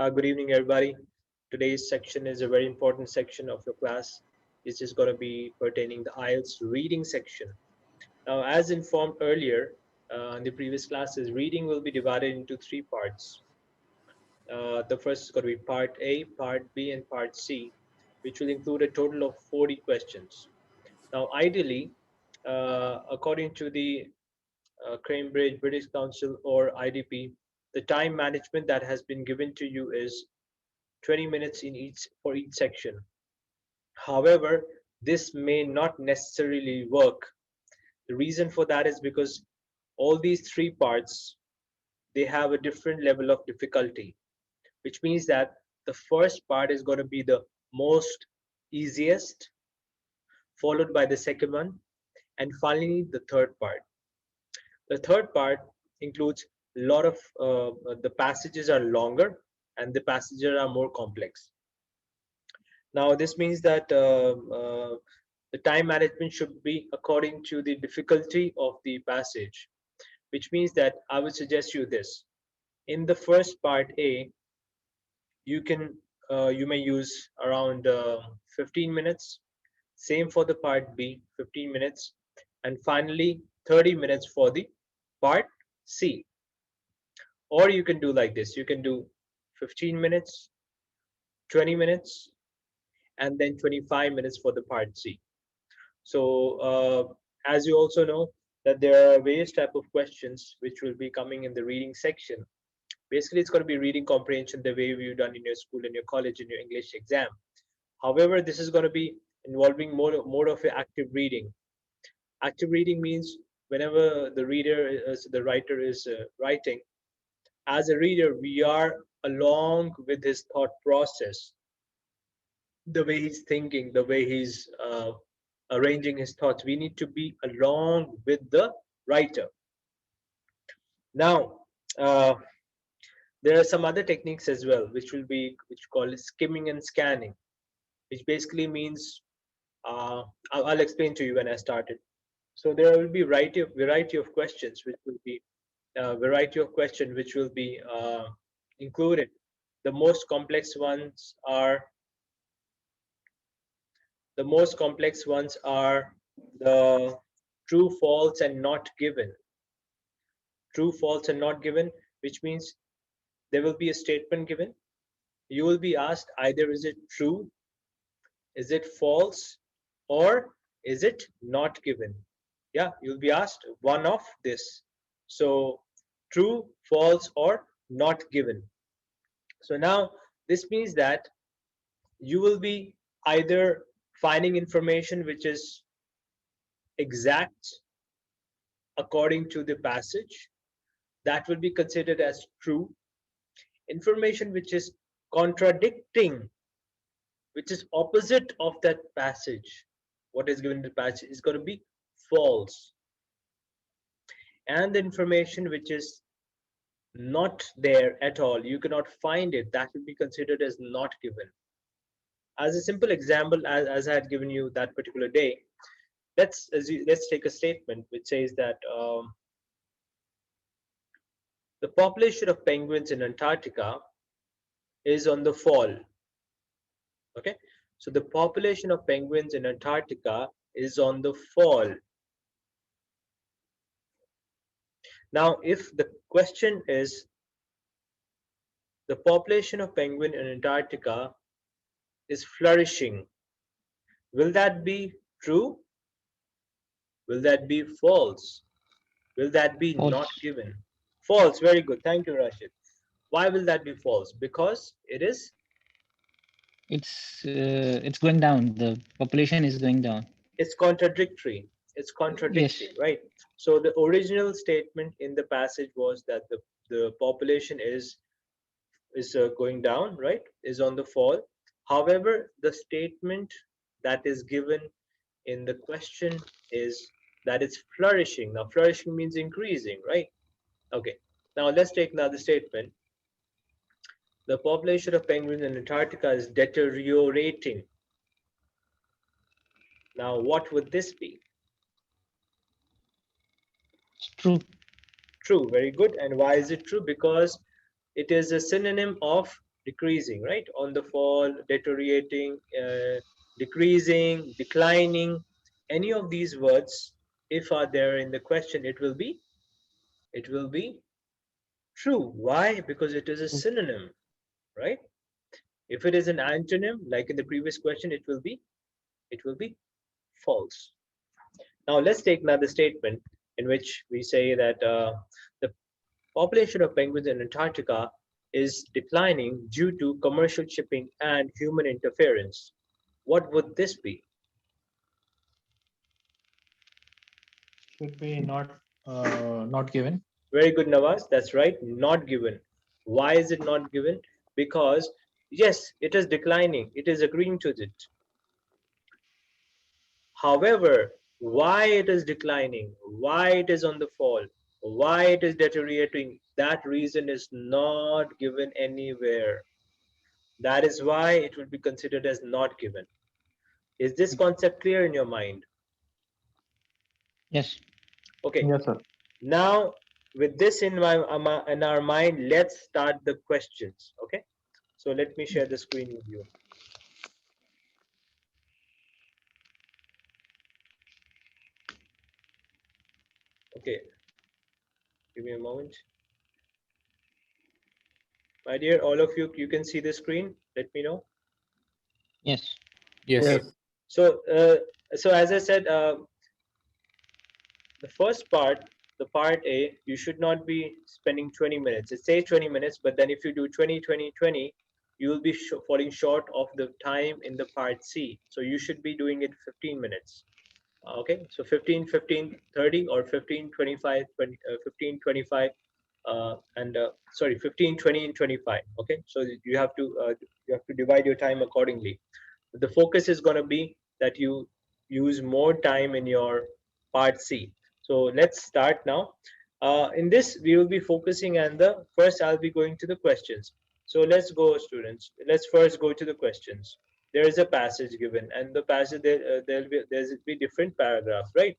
Good evening, everybody. Today's section is a very important section of your class. This is going to be pertaining the IELTS reading section. Now, as informed earlier in the previous classes, reading will be divided into three parts. The first is going to be Part A, Part B, and Part C, which will include a total of 40 questions. Now, ideally, according to the Cambridge, British Council, or IDP, the time management that has been given to you is 20 minutes in each for each section. However, this may not necessarily work. The reason for that is because all these three parts, they have a different level of difficulty, which means that the first part is going to be the most easiest, followed by the second one, and finally the third part. The third part includes a lot of the passages are longer and the passages are more complex. Now, this means that the time management should be according to the difficulty of the passage, which means that I would suggest you this. In the first part A, you may use around 15 minutes. Same for the part B, 15 minutes, and finally 30 minutes for the part C. Or you can do like this. You can do 15 minutes, 20 minutes, and then 25 minutes for the part C. So as you also know that there are various type of questions which will be coming in the reading section. Basically, it's going to be reading comprehension the way you've done in your school and your college in your English exam. However, this is going to be involving more of an active reading. Active reading means whenever the writer is writing, as a reader, we are along with his thought process, the way he's thinking, the way he's arranging his thoughts. We need to be along with the writer. Now, there are some other techniques as well, which called skimming and scanning, which basically means I'll explain to you when I started. So there will be variety of questions, which will be included. The most complex ones are the true, false, and not given. True, false, and not given, which means there will be a statement given. You will be asked either is it true, is it false, or is it not given. Yeah, you'll be asked one of this. So true, false, or not given. So now this means that you will be either finding information which is exact according to the passage, that will be considered as true. Information which is contradicting, which is opposite of that passage, what is given in the passage, is going to be false. And the information which is not there at all, you cannot find it, that will be considered as not given. As a simple example, as I had given you that particular day, let's take a statement which says that the population of penguins in Antarctica is on the fall. Okay, so the population of penguins in Antarctica is on the fall. Now, if the question is the population of penguin in Antarctica is flourishing, will that be true? Will that be false? Will that be not False. given? False. Very good. Thank you, Rashid. Why will that be false? Because It's going down. The population is going down. it's contradictory. It's Yes. contradictory, right? So the original statement in the passage was that the population is going down, right? Is on the fall. However, the statement that is given in the question is that it's flourishing. Now, flourishing means increasing, right? Okay. Now let's take another statement. The population of penguins in Antarctica is deteriorating. Now, what would this be? It's true. True, very good. And why is it true? Because it is a synonym of decreasing, right? On the fall, deteriorating, decreasing, declining. Any of these words, if are there in the question, it will be true. Why? Because it is a synonym, right? If it is an antonym, like in the previous question, it will be false. Now let's take another statement in which we say that the population of penguins in Antarctica is declining due to commercial shipping and human interference. What would this be? Should be not given. Very good, Nawaz. That's right. Not given. Why is it not given? Because, yes, it is declining. It is agreeing to it. However, why it is declining, why it is on the fall, why it is deteriorating, that reason is not given anywhere. That is why it will be considered as not given. Is this concept clear in your mind? Yes. Okay. Yes, sir. Now, with this in our mind, let's start the questions. Okay. So let me share the screen with you. Okay. Give me a moment. My dear, all of you, you can see the screen. Let me know. Yes. Yes. Okay. So, so as I said, the first part, the part A, you should not be spending 20 minutes. It says 20 minutes, but then if you do 20, 20, 20, you will be falling short of the time in the part C. So you should be doing it 15 minutes. Okay, so 15, 15, 30, or 15, 25, 20, 15, 25, and sorry, 15, 20, and 25. Okay, so you have to divide your time accordingly. The focus is going to be that you use more time in your part C. So let's start now. In this, we will be focusing on the first. I'll be going to the questions. So let's go, students. Let's first go to the questions. There is a passage given, and the passage there's be different paragraphs, right?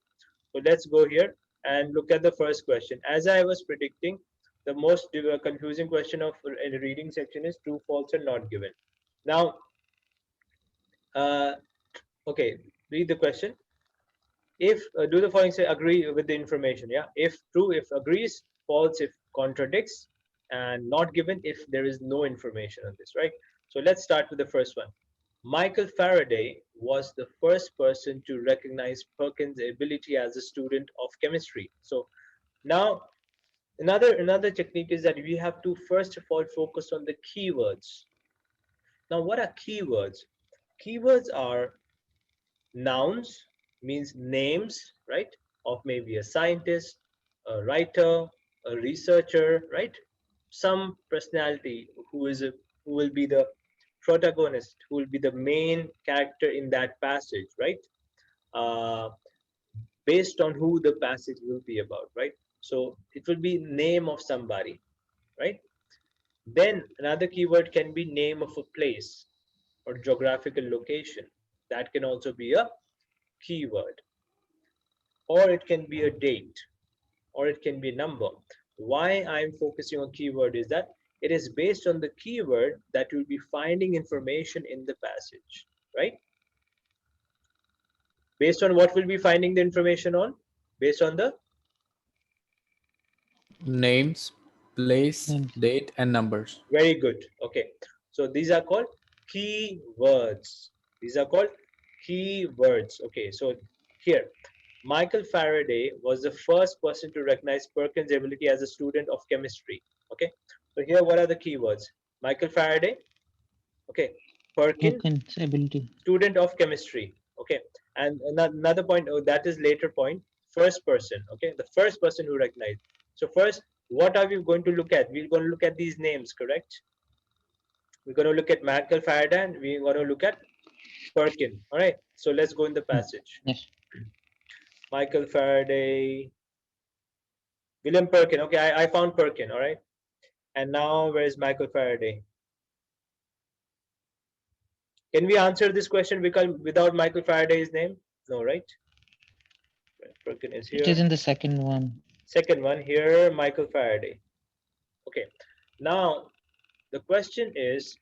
So let's go here and look at the first question. As I was predicting, the most confusing question of in the reading section is true, false, and not given. Now, uh, okay, read the question. If do the following, say agree with the information. Yeah, if true, if agrees; false, if contradicts; and not given if there is no information on this, right? So let's start with the first one. Michael Faraday was the first person to recognize Perkins' ability as a student of chemistry. So now another technique is that we have to first of all focus on the keywords. Now, what are keywords? Keywords are nouns, means names, right, of maybe a scientist, a writer, a researcher, right? Some personality who will be the protagonist, who will be the main character in that passage, right? Uh, Based on who the passage will be about, right? So it will be name of somebody, right? Then another keyword can be name of a place or geographical location. That can also be a keyword, or it can be a date, or it can be a number. Why I'm focusing on keyword is that it is based on the keyword that you'll be finding information in the passage, right? Based on what we'll be finding the information on? Based on the Names, place, Names. date, and numbers. very good. Okay. So these are called keywords. These are called keywords. Okay. So here, Michael Faraday was the first person to recognize Perkins' ability as a student of chemistry. Okay. So here, what are the keywords? Michael Faraday. Okay. Perkin, Perkins' ability. student of chemistry. Okay. And another point, oh, that is later point, first person. Okay. The first person who recognized. So first, what are we going to look at? We're going to look at these names, correct? We're going to look at Michael Faraday and we're going to look at Perkin. All right. So let's go in the passage. Yes. Michael Faraday, William Perkin. Okay, I found Perkin. All right. And now where is Michael Faraday? Can we answer this question without Michael Faraday's name? No, right? Perkin is It is here. in the second one. Second one here, Michael Faraday. Okay. Now The question is,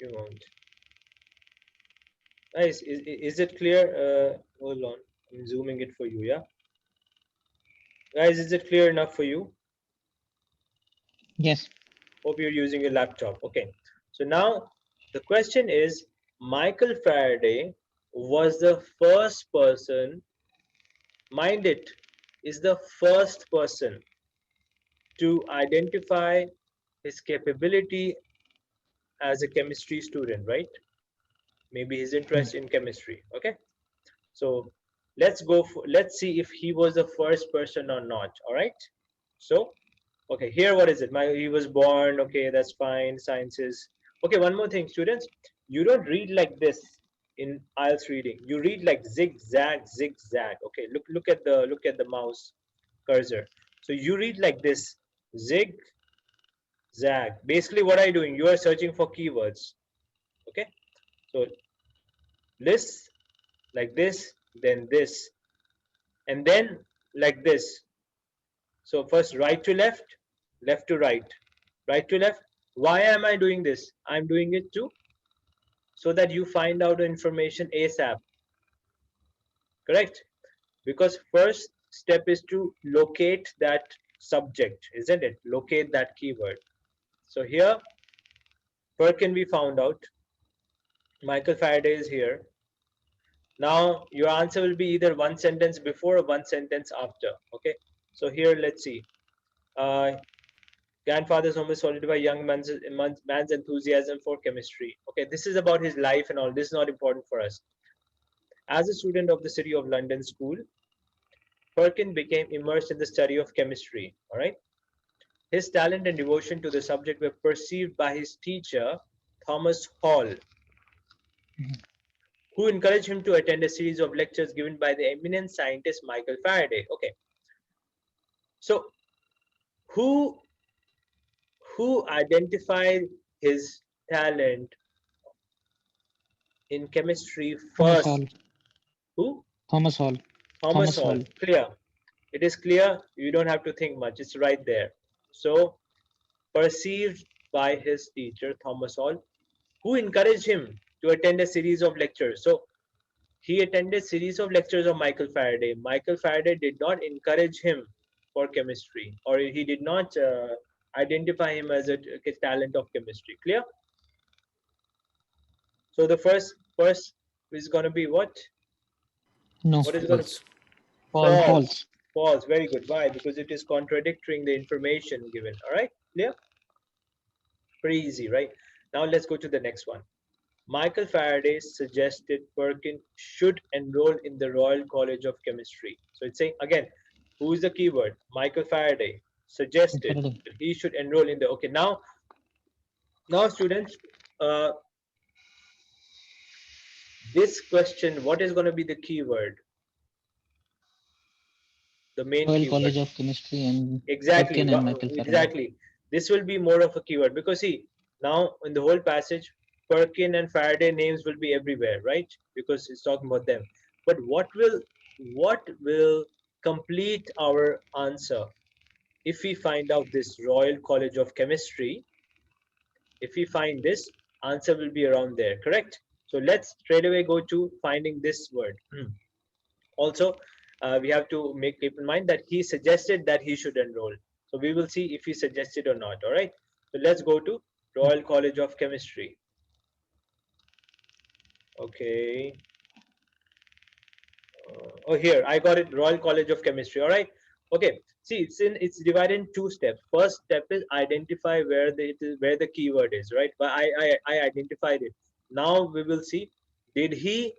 you won't. Guys, is it clear? Hold on, I'm zooming it for you. Yeah, guys, is it clear enough for you? Yes. Hope you're using a laptop. Okay, so now the question is, Michael Faraday was the first person, mind it, is the first person to identify his capability as a chemistry student, right? Maybe his interest in chemistry. Okay, so let's see if he was the first person or not. All right, so okay, here what is it? He was born. Okay, that's fine. Sciences. Okay, one more thing, students. You don't read like this in IELTS reading. You read like zigzag, zigzag. Okay, look at the mouse cursor. So you read like this, zig zag. Basically, what are you doing? You are searching for keywords. Okay, so list like this, then this, and then like this. So first right to left, left to right, right to left. Why am I doing this? I'm doing it too so that you find out the information ASAP. Correct? Because first step is to locate that subject, isn't it? Locate that keyword. So here, where can we found out? Michael Faraday is here. Now your answer will be either one sentence before or one sentence after. Okay. So here, let's see. Grandfather's home is solidify young man's enthusiasm for chemistry. Okay, this is about his life and all. This is not important for us. As a student of the City of London School, Perkin became immersed in the study of chemistry. All right. His talent and devotion to the subject were perceived by his teacher, Thomas Hall, who encouraged him to attend a series of lectures given by the eminent scientist Michael Faraday. Okay. So who identified his talent in chemistry Thomas first? Hall. Who? Thomas Hall. Thomas Hall. Clear. It is clear. You don't have to think much. It's right there. So, perceived by his teacher, Thomas Hall, who encouraged him to attend a series of lectures. So, he attended series of lectures of Michael Faraday. Michael Faraday did not encourage him for chemistry, or he did not identify him as a talent of chemistry. Clear? So the first is going to be what? No. What is going to False. false? False. False. Very good. Why? Because it is contradicting the information given. All right. Clear? Pretty easy, right? Now let's go to the next one. Michael Faraday suggested Perkin should enroll in the Royal College of Chemistry. So it's saying again, who is the keyword? Michael Faraday suggested Faraday. that he should enroll in the. Okay. Now students, uh, this question, what is going to be the keyword? The main Royal keyword. College of Chemistry and Exactly. Perkin and Michael Faraday. Exactly. This will be more of a keyword because see, now in the whole passage, Perkin and Faraday names will be everywhere, right? Because it's talking about them. But what will complete our answer if we find out this Royal College of Chemistry? If we find this, answer will be around there, correct? So let's straight away go to finding this word. Also, we have to keep in mind that he suggested that he should enroll. So we will see if he suggested or not. All right. So let's go to Royal College of Chemistry. Okay. Oh, here I got it. Royal College of Chemistry. All right. Okay. See, it's divided in two steps. First step is identify where where the keyword is. Right. But I identified it. Now we will see. Did he?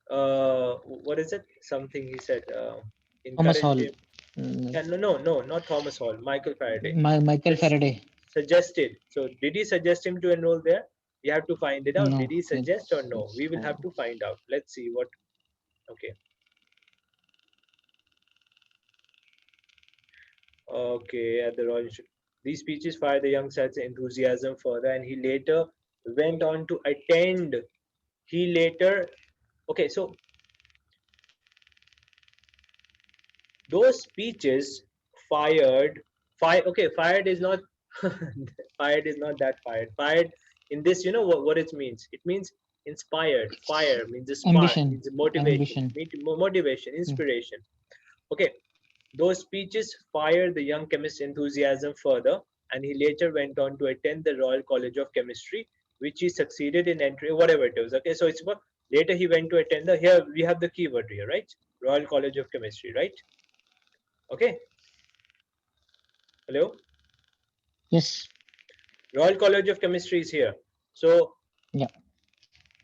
What is it? Something he said. Thomas Encourage Hall. him. Yeah, no, not Thomas Hall. Michael Faraday. Michael Faraday. Suggested. So did he suggest him to enroll there? You have to find it out. No. Did he suggest or no? It's We will have to find out. Let's see what. Okay. Okay. At the Royal Institute. These speeches fired the young scientist's enthusiasm further, and he later went on to attend. He later. Okay, so those speeches fired. Okay, fired is not Fired is not that fired. Fired in this, you know what it means? It means inspired. Fire means a spark, Ambition. means motivation, Ambition. motivation, Hmm. inspiration. Okay, those speeches fired the young chemist's enthusiasm further, and he later went on to attend the Royal College of Chemistry, which he succeeded in entering, whatever it was. Okay, so it's about later he went to attend the, here we have the keyword here, right? Royal College of Chemistry, right? Okay, hello? Yes. Royal College of Chemistry is here. So Yeah.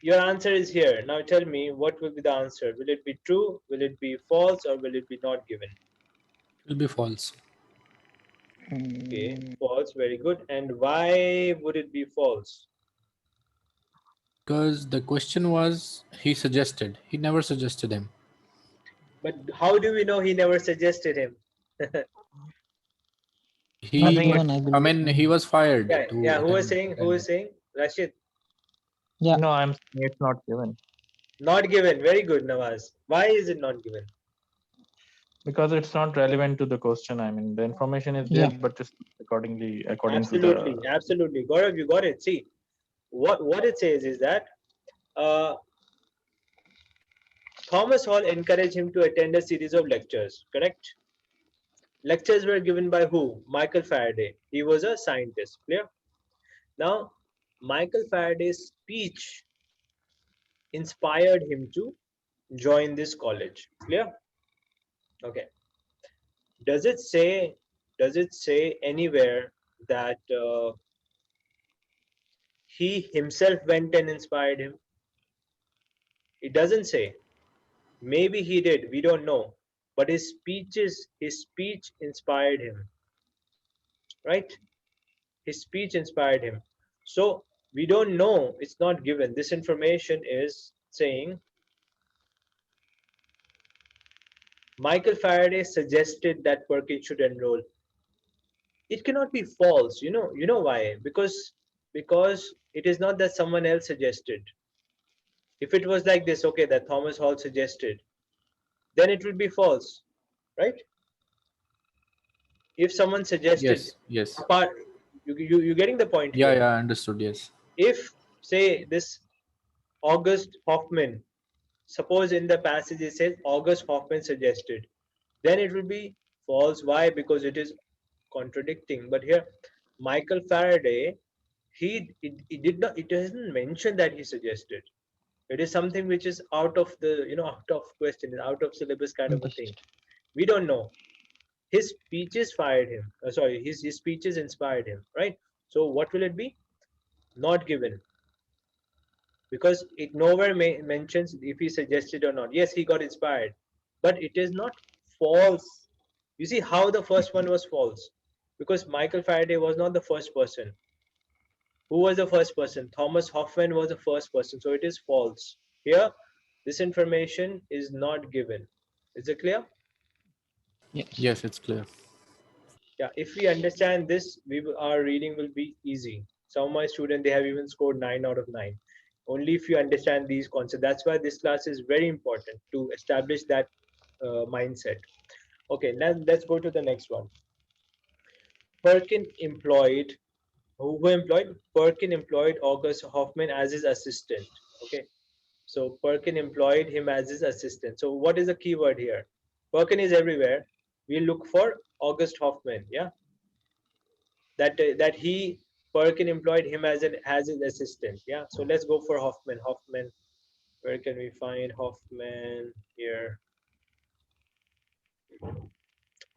your answer is here. Now tell me what will be the answer. Will it be true? Will it be false? Or will it be not given? It will be false. Okay, Mm, false. Very good. And why would it be false? Because the question was he suggested. He never suggested him. But how do we know he never suggested him? I not He think got, given, I I believe. mean, he was fired Yeah, to yeah. Who was attend. saying? Who was saying? Rashid, Yeah. no, I'm saying it's not given not given. Very good, Nawaz. Why is it not given? because it's not relevant to the question. I mean, the information is there, Yeah. but it's according to the. Absolutely, absolutely. Gaurav, you got it. See, what it says is that uh, Thomas Hall encouraged him to attend a series of lectures. Correct? Lectures were given by who? Michael Faraday. He was a scientist. Clear? Now, Michael Faraday's speech inspired him to join this college. Clear? Okay. Does it say? Does it say anywhere that he himself went and inspired him? It doesn't say. Maybe he did. We don't know. But his speech inspired him. Right? His speech inspired him. So we don't know. It's not given. This information is saying Michael Faraday suggested that Perkins should enroll. It cannot be false. You know why? Because it is not that someone else suggested. If it was like this, okay, that Thomas Hall suggested, then it would be false, right? If someone suggested, Yes, yes. apart, you getting the point Yeah, here? yeah, understood. Yes. If say this August Hoffman, suppose in the passage it says August Hoffman suggested, then it will be false. Why? Because it is contradicting. But here, Michael Faraday, he did not. It doesn't mention that he suggested. It is something which is out of the out of question, out of syllabus kind of a thing. Understood. We don't know. His speeches fired him. Sorry, his speeches inspired him. Right. So what will it be? Not given, because it nowhere mentions if he suggested or not. Yes, he got inspired, but it is not false. You see how the first one was false, because Michael Faraday was not the first person. Who was the first person? Thomas Hoffman was the first person, so it is false. Here, this information is not given. Is it clear? Yes. Yes, it's clear. Yeah, if we understand this, our reading will be easy. Some of my students, they have even scored 9 out of 9. Only if you understand these concepts. That's why this class is very important, to establish that mindset. Okay, let's go to the next one. Perkin employed, who employed? Perkin employed August Hoffman as his assistant. Okay, so Perkin employed him as his assistant. So what is the keyword here? Perkin is everywhere. We look for August Hoffman. Yeah, that he Perkin employed him as his assistant. Yeah, so let's go for Hoffman. Hoffman, where can we find Hoffman here?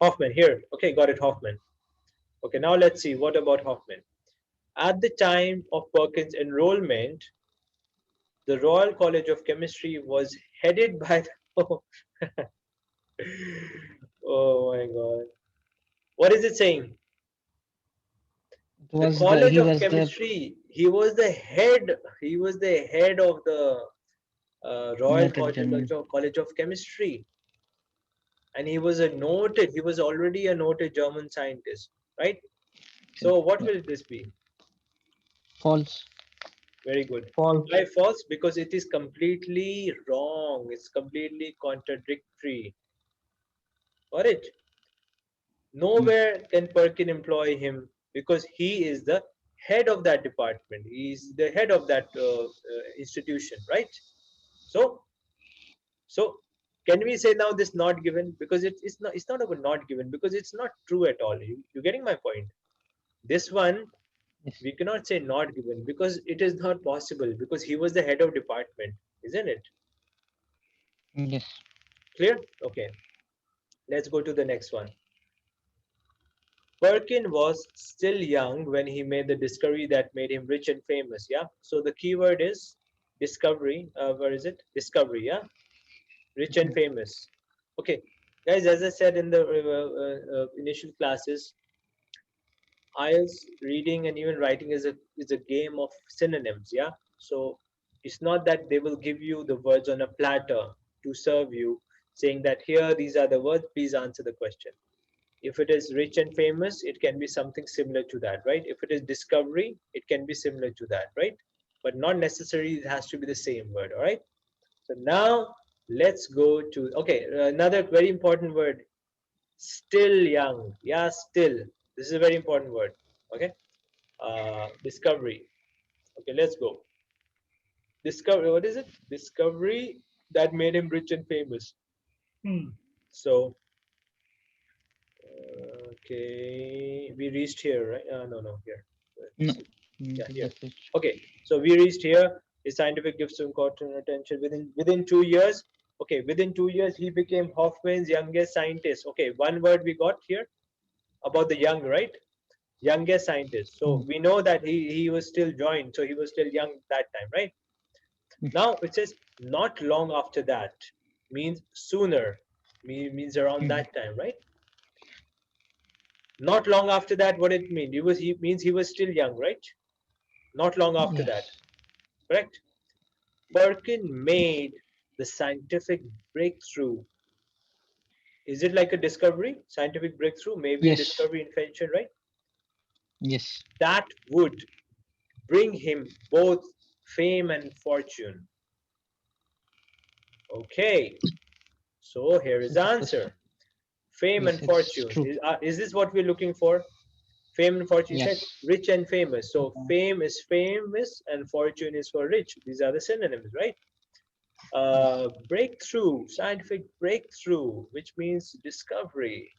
Hoffman here. Okay, got it. Hoffman. Okay, now let's see what about Hoffman. At the time of Perkins' enrollment, the Royal College of Chemistry was headed by the, oh my God, what is it saying? It The was the College he of was the Chemistry. He was the head of the Royal noted College German. of Chemistry, and he was already a noted German scientist, right? So what Yeah. will this be? False. Very good. False. Why false? Because it is completely wrong. It's completely contradictory. Got it? Hmm. Nowhere can Perkin employ him because he is the head of that department. He's the head of that institution, right? So, so can we say now this not given? Because it's not about not given, because it's not true at all. You getting my point? This one Yes. we cannot say not given because it is not possible, because he was the head of department, isn't it? Yes. Clear? Okay. Let's go to the next one. Perkin was still young when he made the discovery that made him rich and famous. Yeah. So the keyword is discovery. Where is it? Discovery. Yeah. Rich and famous. Okay, guys. As I said in the initial classes, IELTS reading and even writing is a game of synonyms. Yeah. So it's not that they will give you the words on a platter to serve you, saying that here these are the words. Please answer the question. If it is rich and famous, it can be something similar to that, right? If it is discovery, it can be similar to that, right? But not necessarily it has to be the same word, all right? So now let's go to, okay, another very important word, still young. Yeah, still. This is a very important word, okay? Discovery. Okay, let's go. Discovery, what is it? Discovery that made him rich and famous. So, okay, we reached here, right? No, here. No. Let's see. Yeah, here. That's it. Okay, so we reached here. His scientific gives to important attention within 2 years. Okay, within 2 years he became Hoffman's youngest scientist. Okay, one word we got here about the young, right? Youngest scientist. So we know that he was still joined, so he was still young that time, right? Now it says not long after that, means sooner, means around that time, right? Not long after that, what it mean? He means he was still young, right? Not long after Yes. that, correct? Perkin made the scientific breakthrough. Is it like a discovery? Scientific breakthrough, maybe a Yes. discovery, invention, right? Yes. That would bring him both fame and fortune. Okay, so here is the This is answer. Fame yes, and it's fortune. true. Is this what we're looking for? Fame and fortune. You said Yes. rich and famous. So fame is famous and fortune is for rich. These are the synonyms, right? Yes. Breakthrough, scientific breakthrough, which means discovery.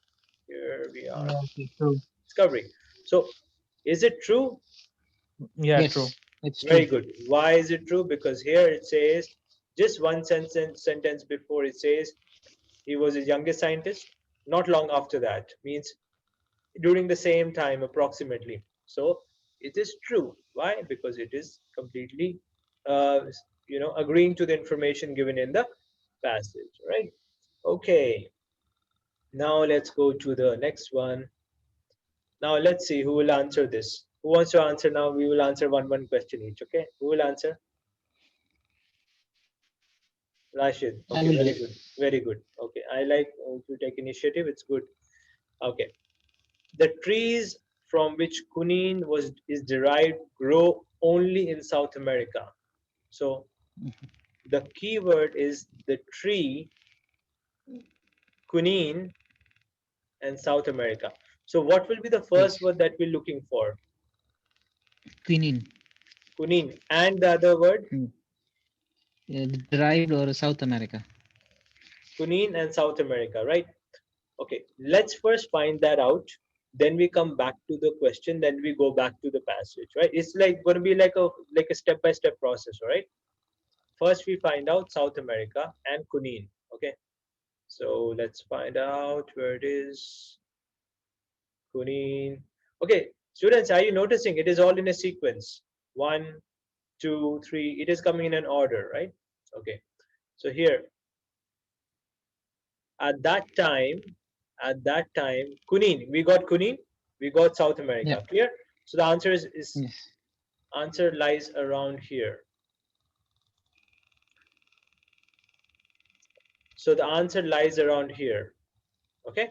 Here we are, Okay, true. discovery. So is it true? Yeah, true. Yes. It's true. Very good. Why is it true? Because here it says, just one sentence before it says, he was the youngest scientist. Not long after that, means during the same time approximately. So it is true. Why? Because it is completely, uh, agreeing to the information given in the passage, right? Okay. Now let's go to the next one. Now let's see who will answer this. Who wants to answer now? We will answer one question each. Okay. Who will answer? Rashid. I Okay. will do Very it. good. Very good. Okay. I like to take initiative. It's good. Okay. The trees from which quinine is derived grow only in South America. So the keyword is the tree, quinine, and South America. So what will be the first Yes. word that we're looking for? Quinine. Quinine. And the other word? Derived or South America. Quinine and South America, right? Okay, let's first find that out. Then we come back to the question. Then we go back to the passage, right? It's like going to be like a step-by-step process, all right? First, we find out South America and quinine. Okay, so let's find out where it is. Quinine. Okay, students, are you noticing it is all in a sequence? 1, 2, 3. It is coming in an order, right? Okay, so here at that time, quinine. We got quinine. We got South Yeah. America. Clear? So the answer is Yes. answer lies around here. So the answer lies around here. Okay,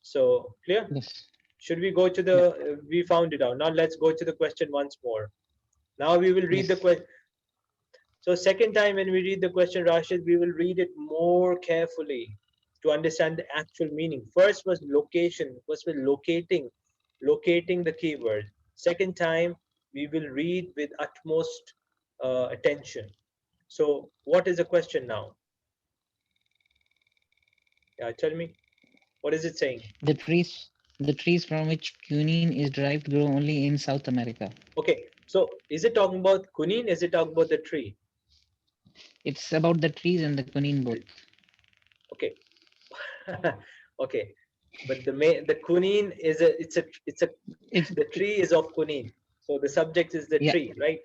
so clear? Yes. Should we go to Yeah. the, we found it out. Now let's go to the question once more. Now we will read Yes. the question. So second time when we read the question, Rashid, we will read it more carefully to understand the actual meaning. First was location, first was locating locating the keyword. Second time, we will read with utmost attention. So what is the question now? Yeah, tell me. What is it saying? The trees from which quinine is derived grow only in South America. Okay, so is it talking about quinine? Is it talking about the tree? It's about the trees and the quinine both. Okay, okay, but the quinine is a It's the tree is of quinine. So the subject is the yeah, tree, right?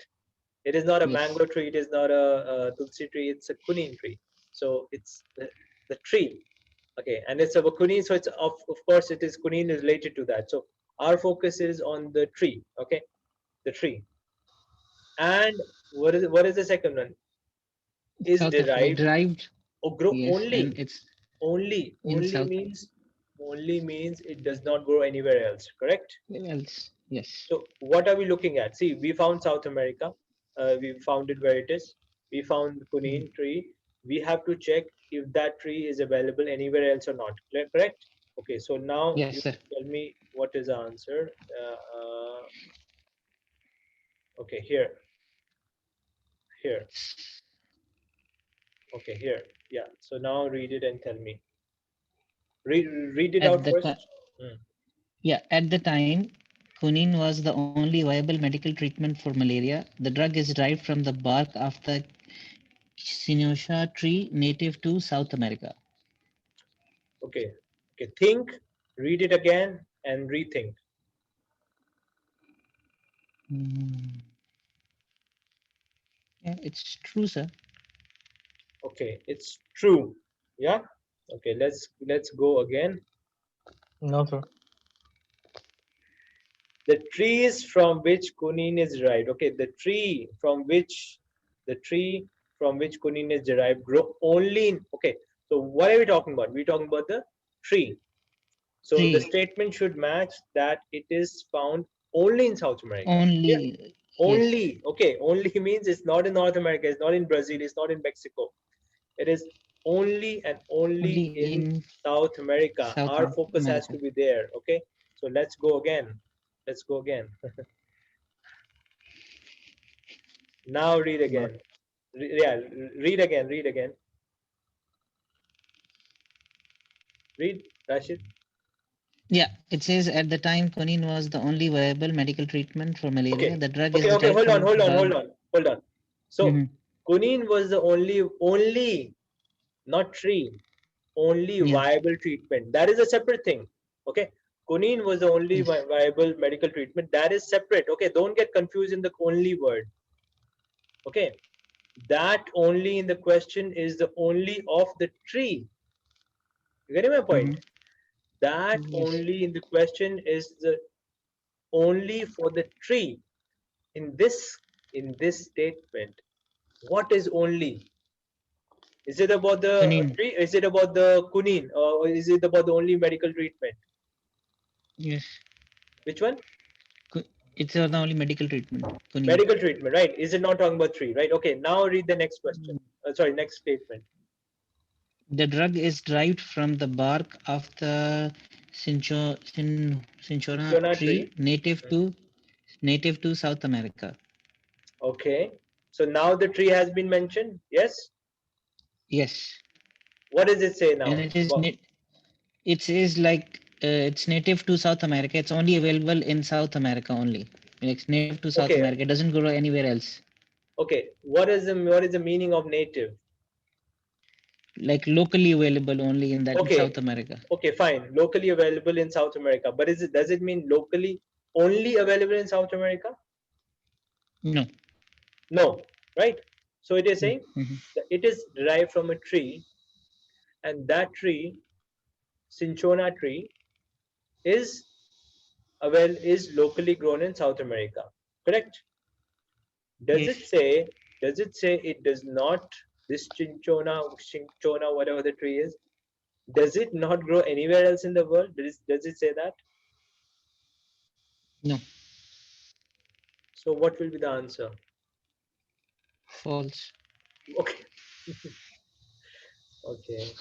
It is not a yes, mango tree. It is not a tulsi tree. It's a quinine tree. So it's the tree. Okay, and it's a quinine. So it's of course it is quinine is related to that. So our focus is on the tree. Okay, the tree. And what is the second one? Is South Africa derived derived. or grow Yes, and only. it's Only in South only means it does not grow anywhere else. Correct? else. Yes, So what are we looking at? See, we found South America. We found it where it is. We found the Mhm. quinine tree. We have to check if that tree is available anywhere else or not. Correct? Okay. So now Yes, you sir. tell me what is the answer. Okay, here. Okay, here. Yeah. So now read it and tell me. Read it At out the first. ti- Hmm. yeah, at the time, quinine was the only viable medical treatment for malaria. The drug is derived from the bark of the Cynosha tree native to South America. Okay. Okay. Think. Read it again and rethink. Mm, yeah, it's true, sir. Okay. It's true. Yeah. Okay. Let's go again. No, sir. The trees from which quinine is derived. Okay. The tree from which quinine is derived grow only in. Okay. So what are we talking about? We're talking about the tree. So the Tree statement should match that it is found only in South America. Yeah. only. Yes, Only. Okay. Only means it's not in North America. It's not in Brazil. It's not in Mexico. It is only and only only in in South America. South Our focus has America. to be there. Okay. So let's go again. Let's go again. Now read But again. Yeah, read again. Read again. Read, Rashid. Yeah, it says at the time quinine was the only viable medical treatment for malaria. Okay. The drug is Okay. Okay. derived Hold on. from Hold on. bark. Hold on. Hold on. So Mhm. quinine was the only, not tree, only Yeah. viable treatment. That is a separate thing. Okay. Quinine was the only Yes. viable medical treatment. That is separate. Okay. Don't get confused in the only word. Okay. That only in the question is the only of the tree. You getting my point? Hmm. That Yes. only in the question is the only for the tree. In this statement, what is only? Is it about the Quinine. tree? Is it about the quinine? Or is it about the only medical treatment? Yes. Which one? Qu- It's the only medical treatment. Quinine. Medical treatment, right? Is it not talking about tree, right? Okay, now read the next question. Sorry, next statement. The drug is derived from the bark of the cinchona Cinchona tree tree. native to South America. Okay. So now the tree has been mentioned. Yes. Yes, What does it say and now? it is About, it is like it's native to South America. It's only available in South America only. It's native to South okay. America. It doesn't grow anywhere else. Okay. What is the meaning of native? Like locally available only in that in South Okay. America. Okay, fine. Locally available in South America. But does it mean locally only available in South America? No. No, right? So it is saying Mm-hmm. that it is derived from a tree, and that tree, cinchona tree, is is locally grown in South America. Correct? Does Yes. it say? Does it say it does not? This cinchona, whatever the tree is, does it not grow anywhere else in the world? Does it say that? No. So what will be the answer? False. Okay. Okay.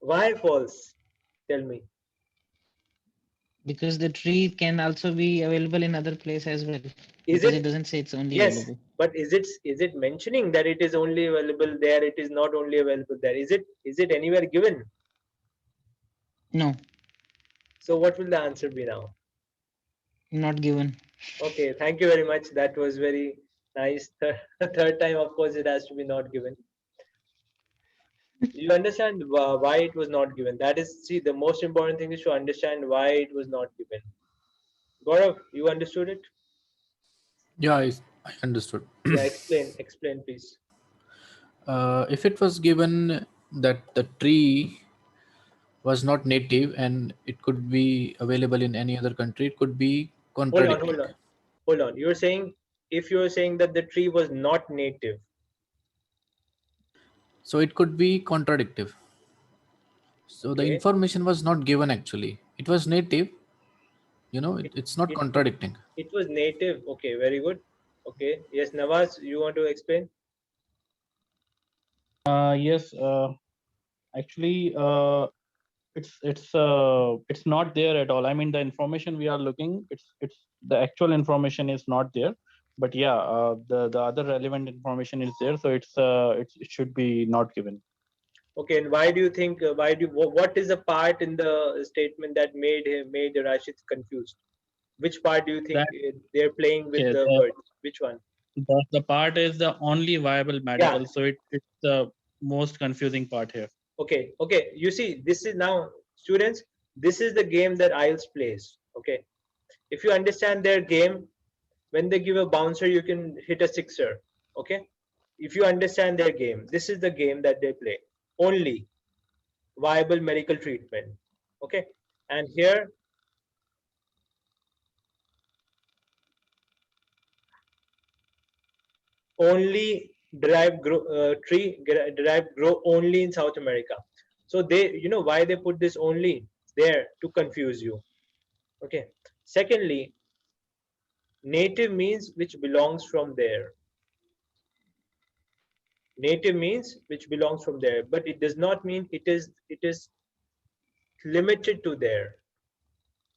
Why false? Tell me. Because the tree can also be available in other place as well. Is Because it it? doesn't say it's only Yes, available. but is it mentioning that it is only available there? It is not only available there. Is it anywhere given? No, So what will the answer be now? not given. Okay, thank you very much. That was very nice. Third time, of course, it has to be not given. You understand why it was not given. That is, see, the most important thing is to understand why it was not given. Gaurav, you understood it? Yeah, I understood. Yeah, explain, please. If it was given that the tree was not native and it could be available in any other country, it could be Hold on, hold contradicting. on, hold on. You're saying if you're saying that the tree was not native, So it could be contradictive. So the okay? information was not given actually. It was native, It it's not it it contradicting. it was native. Okay, very good. Okay, yes, Nawaz, you want to explain? Yes. Actually, it's not there at all. I mean, the information we are looking, it's the actual information is not there. But yeah, the other relevant information is there, so it should be not given. Okay, and why do you think? What is the part in the statement that made Rashid confused? Which part do you think That they're playing with okay, the words? Which one? the part is the only viable Yeah. medical, so it's the most confusing part here. Okay. Okay. You see, this is now, students. This is the game that IELTS plays. Okay. If you understand their game, when they give a bouncer, you can hit a sixer. Okay. If you understand their game, this is the game that they play. Only viable medical treatment. Okay. And here, only derived grow only in South America. So they, why they put this only there to confuse you. Okay. Secondly, native means which belongs from there. Native means which belongs from there, but it does not mean it is limited to there,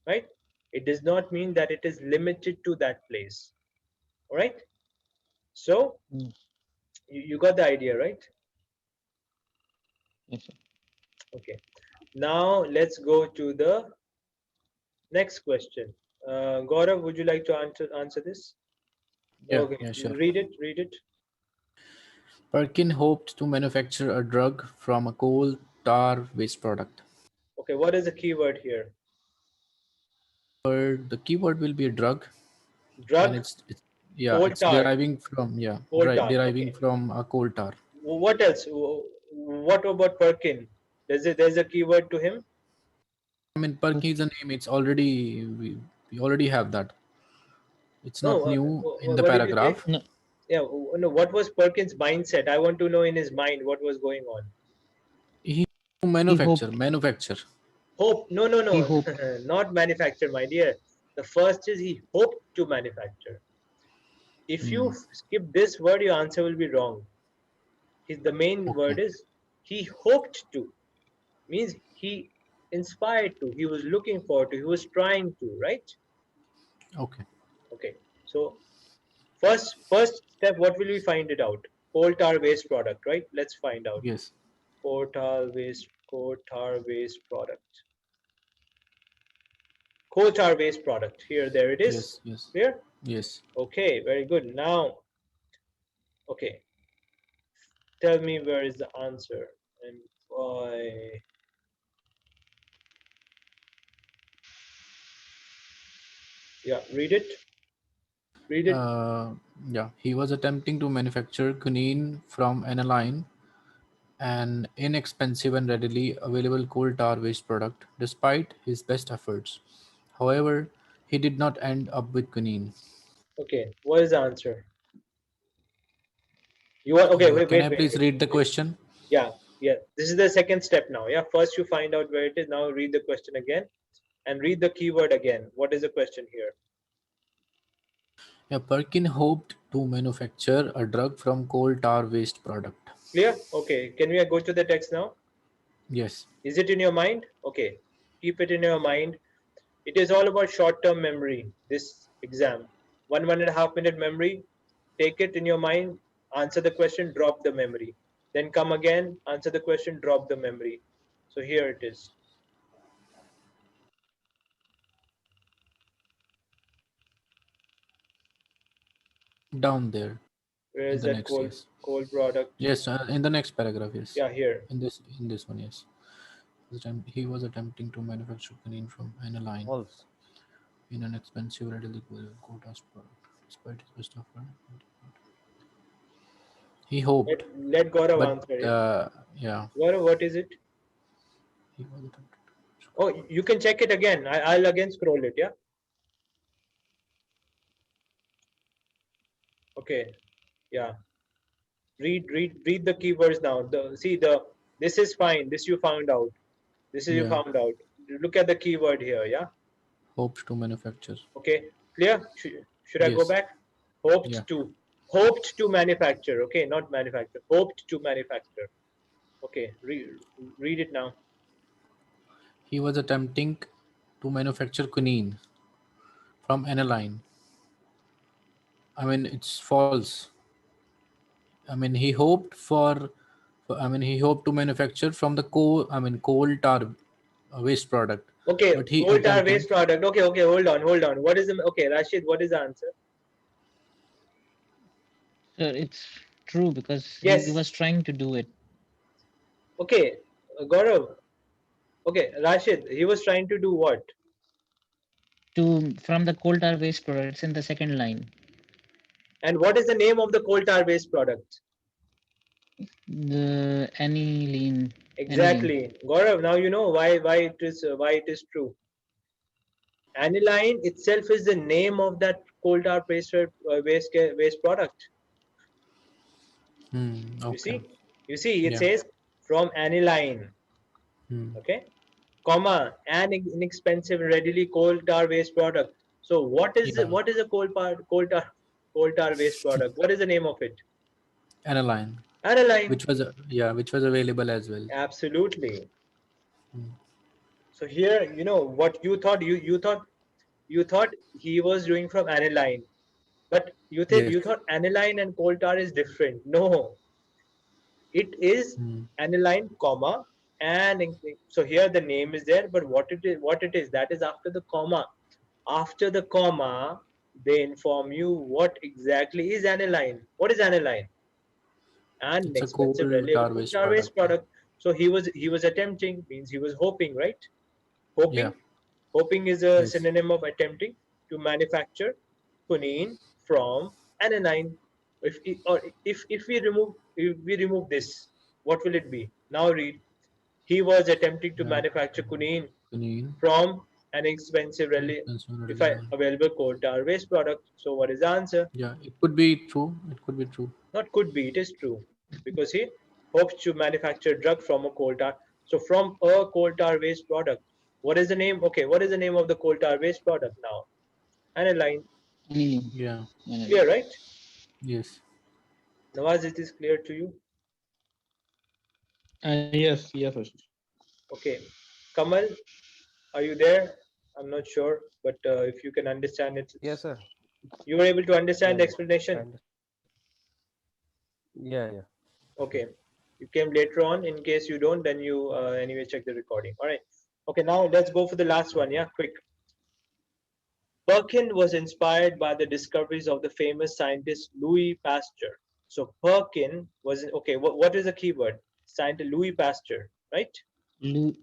right? It does not mean that it is limited to that place. All right. So Mm. you got the idea, right? Yes, sir. Okay. Now let's go to the next question. Gaurav, would you like to answer this? Yeah, Okay, yeah, sure. read it. Read it. Perkin hoped to manufacture a drug from a coal tar waste product. Okay, what is the keyword here? But the keyword will be a drug, and Drug, it's yeah, coal it's tar, deriving from coal tar. deriving Okay. from a coal tar. What else? What about Perkin? There's a keyword to him? I mean, Perkin is a name. It's already we already have that. It's No. not new in the What did you say? paragraph. No, Yeah. No. What was Perkin's mindset? I want to know in his mind what was going on. He he manufacture, hoped. manufacture. Hope. No. No. He No. hoped. Not manufacture, my dear. The first is he hoped to manufacture. If you Hmm. skip this word, your answer will be wrong. The main Okay, word is he hoped to, means he inspired to, he was looking forward to, he was trying to, right? okay. Okay. So first step, what will we find it out? Coal tar waste product, right? Let's find out. Yes, Coal tar waste product. Coal tar waste product. Here, there it is. yes, yes, Clear? yes. Okay, very good. Now, okay, tell me where is the answer and why. Yeah, read it. Read it. Uh, yeah, he was attempting to manufacture quinine from aniline, an inexpensive and readily available coal tar waste product, despite his best efforts. However, he did not end up with quinine. Okay, what is the answer? You want, okay, wait, Can wait, I wait, please wait, read the wait. question? Yeah, yeah. This is the second step now. Yeah, first you find out where it is. Now read the question again and read the keyword again. What is the question here? Yeah, Perkin hoped to manufacture a drug from coal tar waste product. Clear? Okay, can we go to the text now? Yes. Is it in your mind? Okay, keep it in your mind. It is all about short-term memory, this exam. 1.5 minute memory, take it in your mind, answer the question, drop the memory. Then come again, answer the question, drop the memory. So here it is. Down there Where in is the that next, coal yes. coal product? Yes, in the next paragraph, yes. Yeah, here. In this one, yes. He was attempting to manufacture quinine from aniline False. in an expensive, readily quotas product. Despite his best offer, he Let hoped, let Gaurav but answer, yeah. yeah, Gaurav, what is it? he was attempting. Oh, you can check it again. I'll again scroll it, yeah. Okay, yeah. Read the keywords now. The this is fine. This you found out. This is you Yeah, found out. Look at the keyword here, yeah. hoped to manufacture. Okay, clear? Should I go Yes, back? Hoped yeah. to. Hoped to manufacture. Okay, not manufacture. Hoped to manufacture. Okay, read it now. He was attempting to manufacture quinine from aniline. I mean, it's false. I mean, he hoped to manufacture from the coal tar waste product, Okay, but he coal tar attempting. waste product. Okay, hold on. What is the okay, Rashid? What is the answer? So it's true because he was Yes. trying to do it Okay, Gaurav. Okay, Rashid. He was trying to do what? to from the coal tar waste products in the second line. And what is the name of the coal tar waste product? The aniline. Aniline. Exactly, Gaurav. Now you know why it is true. Aniline itself is the name of that coal tar waste product. You Okay. see, it Yeah. says from aniline. Hmm. Okay, comma an inexpensive, readily coal tar waste product. So Yeah. what is a coal tar waste product? What is the name of it? Aniline, Aniline. which was available as well. Absolutely. So here, what you thought. You thought he was doing from aniline, but Yes. you thought aniline and coal tar is different. No, it is Hmm. aniline, comma, and so here the name is there, but what it is, that is after the comma. After the comma, they inform you what exactly is aniline. What is aniline? And It's a coal expensive, reliable tar coal waste tar waste product. product. So he was attempting, means he was hoping, right? Yeah. Hoping. Hoping is a Yes. synonym of attempting to manufacture quinine from aniline. If we remove this, what will it be? Now read. He was attempting to Yeah. manufacture quinine Quinine. from an expensive, Expensive, if readily I available. available coal tar waste product. So what is the answer? Yeah. It could be true. It could be true. Not could be, it is true. Because he hopes to manufacture drug from a coal tar. So from a coal tar waste product. What is the name? Okay, what is the name of the coal tar waste product now? Aniline. Aniline. Yeah. Aniline. Clear, right? Yes. Nawaz, it is clear to you? Yes, yes, Ashish. Okay. Kamal, are you there? I'm not sure, but if you can understand it, Yes, sir. you were able to understand Yeah, the yeah. explanation. Kind of. Yeah, yeah. Okay. You came later on. In case you don't, then you anyway check the recording. All right. Okay, now let's go for the last one. Yeah, quick. Perkin was inspired by the discoveries of the famous scientist Louis Pasteur. So Perkin was okay. What is the keyword? Scientist Louis Pasteur, right? Lu-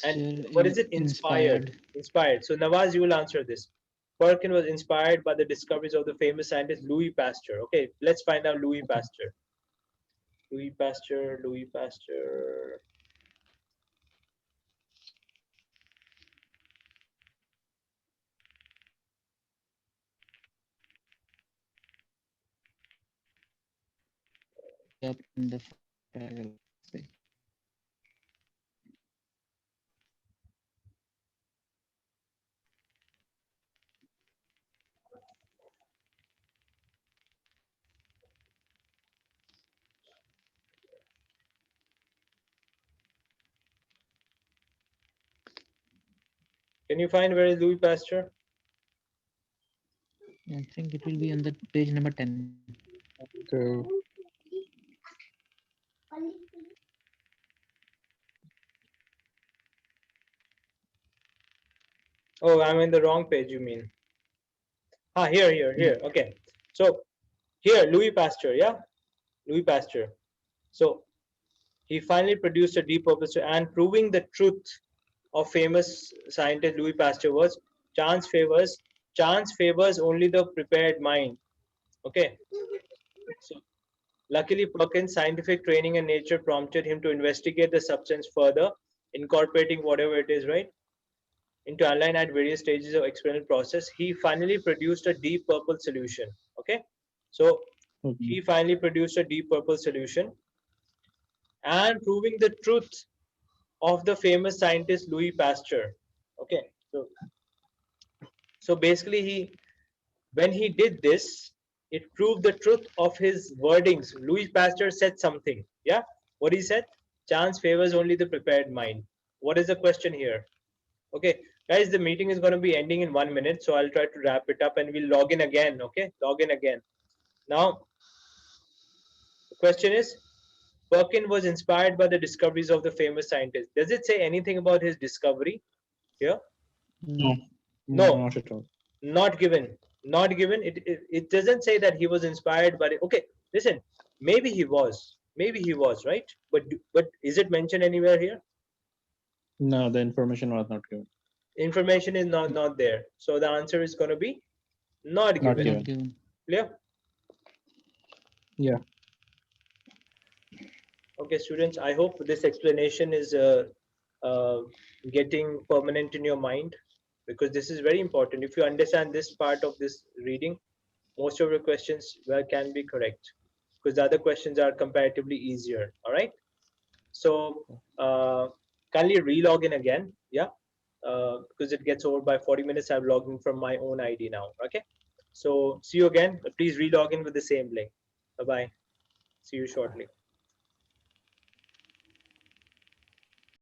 And Still what is it? Inspired. inspired. Inspired. So Nawaz, you will answer this. Perkin was inspired by the discoveries of the famous scientist Louis Pasteur. Okay, let's find out Louis Okay. Pasteur. Louis Pasteur. Louis Pasteur. Up in the paragraph. Can you find where is Louis Pasteur? I think it will be on the page number 10. So Oh, I'm in the wrong page, you mean? Ah, here. Okay. So here, Louis Pasteur, yeah? Louis Pasteur. So he finally produced a depurposed and proving the truth of famous scientist Louis Pasteur was chance favors only the prepared mind. Okay. So luckily Perkins' scientific training and nature prompted him to investigate the substance further, incorporating whatever it is, right? Into analyze at various stages of experimental process. He finally produced a deep purple solution. Okay, so okay. he finally produced a deep purple solution and proving the truth of the famous scientist Louis Pasteur. Okay, so basically when he did this, it proved the truth of his wordings. Louis Pasteur said something. Yeah, what he said? Chance favors only the prepared mind. What is the question here? Okay, guys, the meeting is going to be ending in 1 minute, so I'll try to wrap it up and we'll log in again. Okay, log in again. Now, the question is Perkin was inspired by the discoveries of the famous scientist. Does it say anything about his discovery here? No, No, not at all. not given. Not given. It doesn't say that he was inspired by it. Okay, listen, maybe he was. Maybe he was, right? But is it mentioned anywhere here? No, the information was not given. Information is not there. So the answer is going to be not Not given. Not given. given. Clear? Yeah. Okay, students, I hope this explanation is getting permanent in your mind because this is very important. If you understand this part of this reading, most of your questions can be correct because the other questions are comparatively easier. All right. So kindly re-log in again. Yeah. Because it gets over by 40 minutes. I've logged in from my own ID now. Okay. So see you again. Please re-log in with the same link. Bye bye. See you shortly.